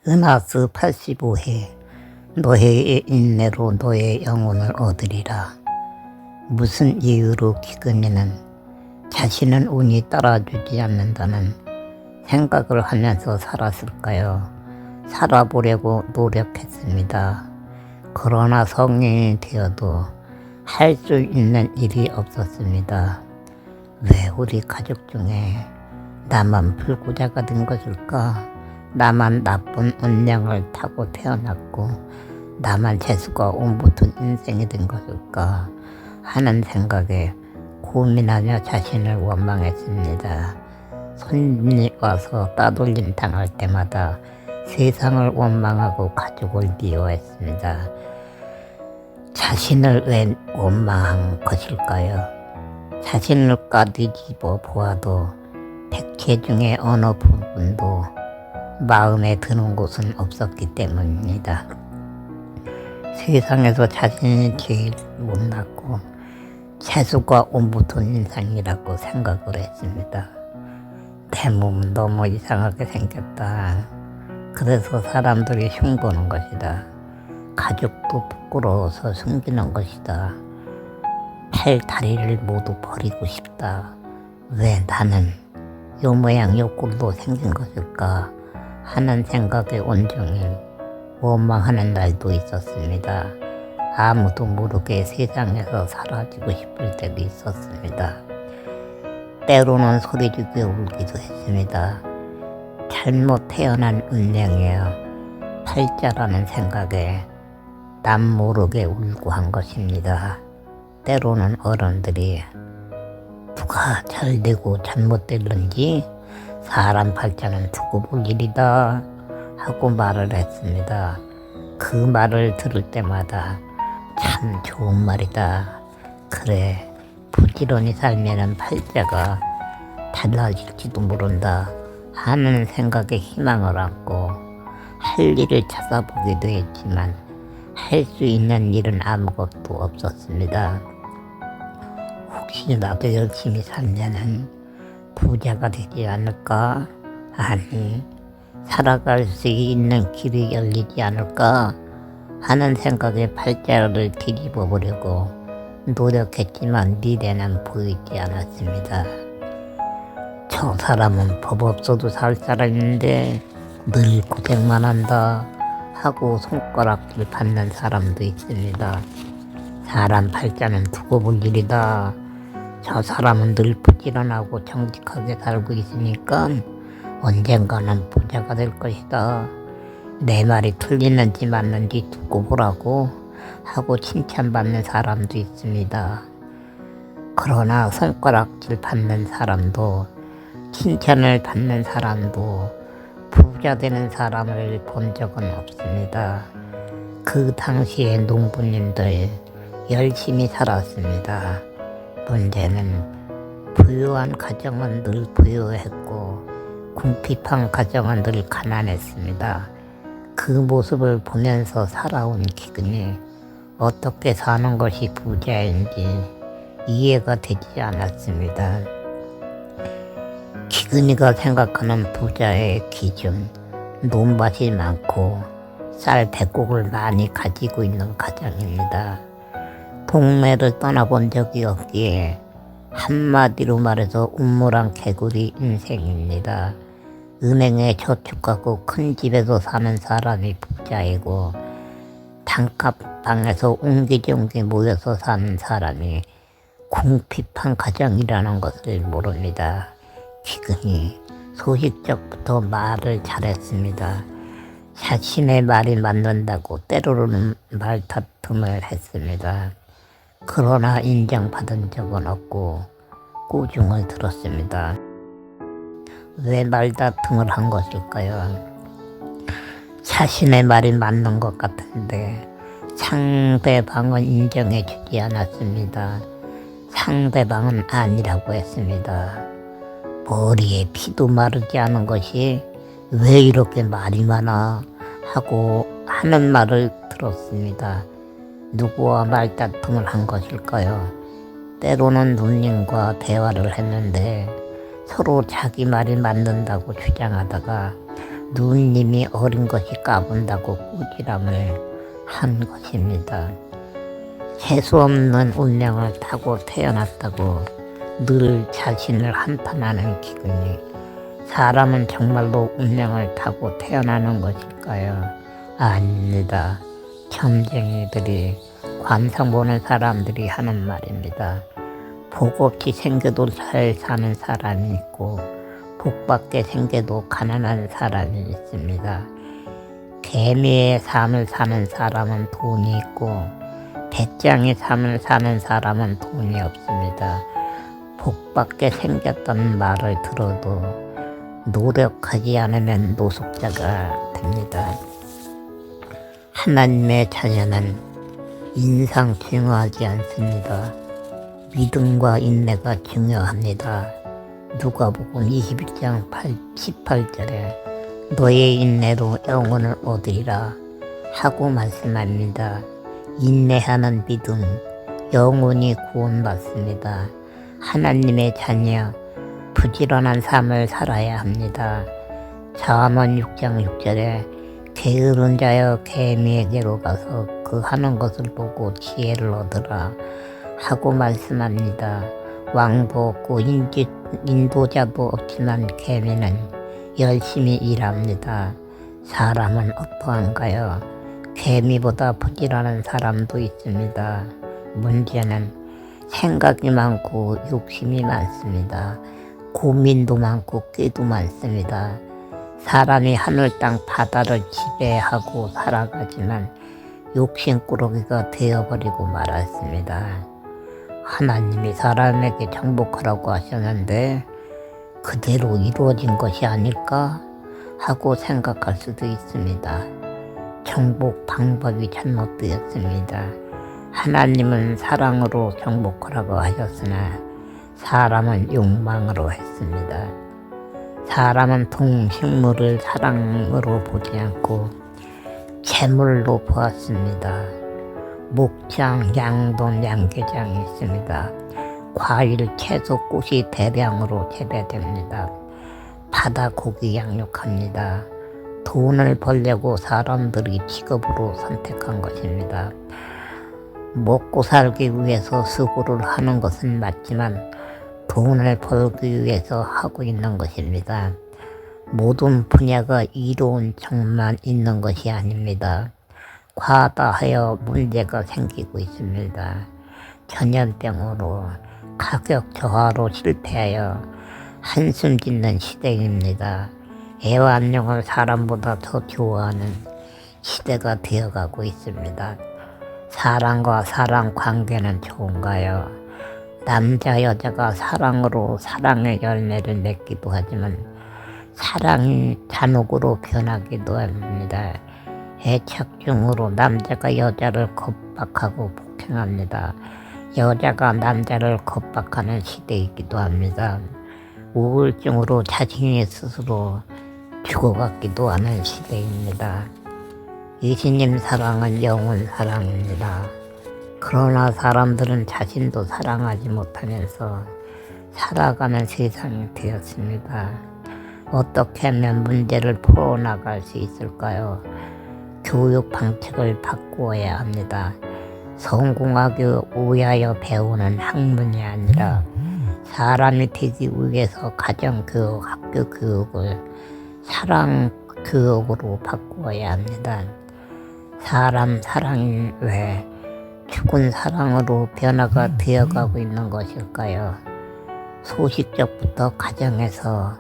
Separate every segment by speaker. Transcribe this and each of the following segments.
Speaker 1: 은하수 85회 노예의 인내로 너의 영혼을 얻으리라. 무슨 이유로 기근이는 자신은 운이 따라주지 않는다는 생각을 하면서 살았을까요? 살아보려고 노력했습니다. 그러나 성인이 되어도 할 수 있는 일이 없었습니다. 왜 우리 가족 중에 나만 불구자가 된 것일까? 나만 나쁜 운명을 타고 태어났고 나만 재수가 옴붙은 인생이 된 것일까 하는 생각에 고민하며 자신을 원망했습니다. 손님이 와서 따돌림 당할 때마다 세상을 원망하고 가족을 미워했습니다. 자신을 왜 원망한 것일까요? 자신을 까뒤집어 보아도 백회 중에 어느 부분도 마음에 드는 곳은 없었기 때문입니다. 세상에서 자신이 제일 못났고 재수가 옴붙은 인상이라고 생각을 했습니다. 내 몸은 너무 이상하게 생겼다. 그래서 사람들이 흉보는 것이다. 가족도 부끄러워서 숨기는 것이다. 팔, 다리를 모두 버리고 싶다. 왜 나는 요 모양 요 꼴로 생긴 것일까 하는 생각에 온종일 원망하는 날도 있었습니다. 아무도 모르게 세상에서 사라지고 싶을 때도 있었습니다. 때로는 소리지게 울기도 했습니다. 잘못 태어난 운명이여 팔자라는 생각에 남 모르게 울고 한 것입니다. 때로는 어른들이 누가 잘 되고 잘못됐는지 사람 팔자는 두고 볼 일이다 하고 말을 했습니다. 그 말을 들을 때마다 참 좋은 말이다. 그래, 부지런히 살면은 팔자가 달라질지도 모른다 하는 생각에 희망을 안고 할 일을 찾아보기도 했지만 할 수 있는 일은 아무것도 없었습니다. 혹시 나도 열심히 살면은 부자가 되지 않을까? 아니, 살아갈 수 있는 길이 열리지 않을까? 하는 생각에 팔자를 뒤집어 보려고 노력했지만 미래는 보이지 않았습니다. 저 사람은 법 없어도 살 사람인데 늘 고생만 한다 하고 손가락질 받는 사람도 있습니다. 사람 팔자는 두고 볼 일이다. 저 사람은 늘 부지런하고 정직하게 살고 있으니까 언젠가는 부자가 될 것이다. 내 말이 틀리는지 맞는지 두고 보라고 하고 칭찬받는 사람도 있습니다. 그러나 손가락질 받는 사람도 칭찬을 받는 사람도 부자 되는 사람을 본 적은 없습니다. 그 당시에 농부님들 열심히 살았습니다. 문제는 부유한 가정은 늘 부유했고 궁핍한 가정은 늘 가난했습니다. 그 모습을 보면서 살아온 기근이 어떻게 사는 것이 부자인지 이해가 되지 않았습니다. 기근이가 생각하는 부자의 기준, 논밭이 많고 쌀 100곡을 많이 가지고 있는 가정입니다. 동네를 떠나본 적이 없기에 한마디로 말해서 우물안 개구리 인생입니다. 은행에 저축하고 큰 집에서 사는 사람이 부자이고 단칸방에서 옹기종기 모여서 사는 사람이 궁핍한 가정이라는 것을 모릅니다. 기근이 소식적부터 말을 잘했습니다. 자신의 말이 맞는다고 때로는 말다툼을 했습니다. 그러나 인정받은 적은 없고 꾸중을 들었습니다. 왜 말다툼을 한 것일까요? 자신의 말이 맞는 것 같은데 상대방은 인정해 주지 않았습니다. 상대방은 아니라고 했습니다. 머리에 피도 마르지 않은 것이 왜 이렇게 말이 많아 하고 하는 말을 들었습니다. 누구와 말다툼을 한 것일까요? 때로는 누님과 대화를 했는데 서로 자기 말이 맞는다고 주장하다가 누님이 어린 것이 까분다고 꾸지람을 한 것입니다. 재수 없는 운명을 타고 태어났다고 늘 자신을 한탄하는 기근이 사람은 정말로 운명을 타고 태어나는 것일까요? 아닙니다. 점쟁이들이 관상 보는 사람들이 하는 말입니다. 복 없이 생겨도 잘 사는 사람이 있고 복받게 생겨도 가난한 사람이 있습니다. 개미의 삶을 사는 사람은 돈이 있고 배짱의 삶을 사는 사람은 돈이 없습니다. 복받게 생겼다는 말을 들어도 노력하지 않으면 노숙자가 됩니다. 하나님의 자녀는 인상 중요하지 않습니다. 믿음과 인내가 중요합니다. 누가복음 21장 18절에 너의 인내로 영혼을 얻으리라 하고 말씀합니다. 인내하는 믿음, 영혼이 구원받습니다. 하나님의 자녀, 부지런한 삶을 살아야 합니다. 잠언 6장 6절에 게으른 자여 개미에게로 가서 그 하는 것을 보고 지혜를 얻으라 하고 말씀합니다. 왕도 없고 인도자도 없지만 개미는 열심히 일합니다. 사람은 어떠한가요? 개미보다 부지런한 사람도 있습니다. 문제는 생각이 많고 욕심이 많습니다. 고민도 많고 꾀도 많습니다. 사람이 하늘 땅 바다를 지배하고 살아가지만 욕심꾸러기가 되어버리고 말았습니다. 하나님이 사람에게 정복하라고 하셨는데 그대로 이루어진 것이 아닐까 하고 생각할 수도 있습니다. 정복 방법이 잘못되었습니다. 하나님은 사랑으로 정복하라고 하셨으나 사람은 욕망으로 했습니다. 사람은 동식물을 사랑으로 보지 않고 재물로 보았습니다. 목장, 양돈, 양계장이 있습니다. 과일, 채소, 꽃이 대량으로 재배됩니다. 바다 고기 양육합니다. 돈을 벌려고 사람들이 직업으로 선택한 것입니다. 먹고 살기 위해서 수고를 하는 것은 맞지만 돈을 벌기 위해서 하고 있는 것입니다. 모든 분야가 이로운 척만 있는 것이 아닙니다. 과다하여 문제가 생기고 있습니다. 전염병으로 가격 저하로 실패하여 한숨 짓는 시대입니다. 애완용을 사람보다 더 좋아하는 시대가 되어가고 있습니다. 사랑과 사랑 관계는 좋은가요? 남자 여자가 사랑으로 사랑의 열매를 맺기도 하지만 사랑이 잔혹으로 변하기도 합니다. 애착중으로 남자가 여자를 겁박하고 폭행합니다. 여자가 남자를 겁박하는 시대이기도 합니다. 우울증으로 자신이 스스로 죽어가기도 하는 시대입니다. 예수님 사랑은 영원 사랑입니다. 그러나 사람들은 자신도 사랑하지 못하면서 살아가는 세상이 되었습니다. 어떻게 하면 문제를 풀어나갈 수 있을까요? 교육 방식을 바꾸어야 합니다. 성공하기 위하여 배우는 학문이 아니라 사람이 되기 위해서 가정교육, 학교교육을 사랑교육으로 바꾸어야 합니다. 사람 사랑이 왜 죽은 사랑으로 변화가 되어가고 있는 것일까요? 소식적부터 가정에서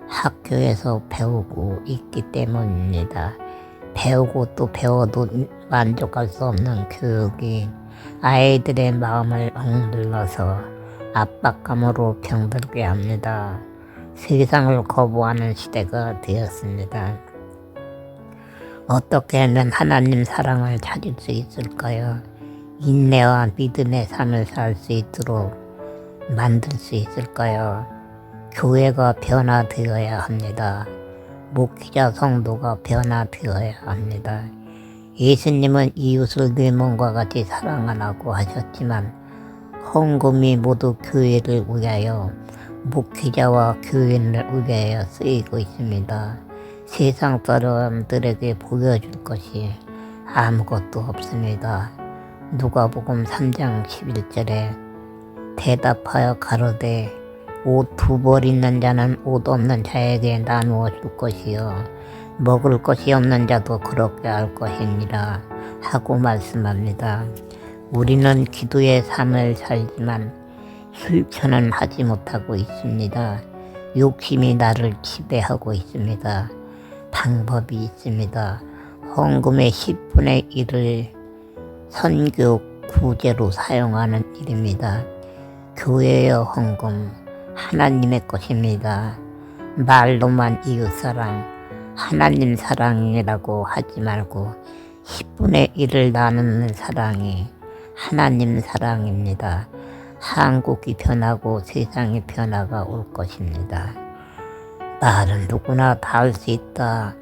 Speaker 1: 학교에서 배우고 있기 때문입니다. 배우고 또 배워도 만족할 수 없는 교육이 아이들의 마음을 억눌러서 압박감으로 병들게 합니다. 세상을 거부하는 시대가 되었습니다. 어떻게 하면 하나님 사랑을 찾을 수 있을까요? 인내와 믿음의 삶을 살 수 있도록 만들 수 있을까요? 교회가 변화되어야 합니다. 목회자 성도가 변화되어야 합니다. 예수님은 이웃을 내 몸과 같이 사랑하라고 하셨지만 헌금이 모두 교회를 위하여 목회자와 교인을 위하여 쓰이고 있습니다. 세상 사람들에게 보여줄 것이 아무것도 없습니다. 누가복음 3장 11절에 대답하여 가로되 옷 2벌 있는 자는 옷 없는 자에게 나누어 줄 것이요 먹을 것이 없는 자도 그렇게 할 것이니라 하고 말씀합니다. 우리는 기도의 삶을 살지만 실천은 하지 못하고 있습니다. 욕심이 나를 지배하고 있습니다. 방법이 있습니다. 헌금의 10분의 1을 선교 구제로 사용하는 일입니다. 교회의 헌금 하나님의 것입니다. 말로만 이웃사랑, 하나님 사랑이라고 하지 말고 10분의 1을 나누는 사랑이 하나님 사랑입니다. 한국이 변하고 세상의 변화가 올 것입니다. 말은 누구나 다 할 수 있다.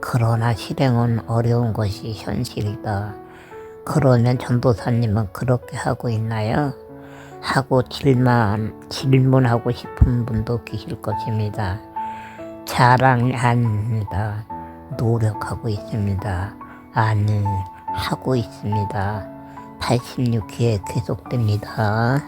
Speaker 1: 그러나 실행은 어려운 것이 현실이다. 그러면 전도사님은 그렇게 하고 있나요? 하고 질문하고 싶은 분도 계실 것입니다. 자랑이 아닙니다. 노력하고 있습니다. 아니, 하고 있습니다. 86기에 계속됩니다.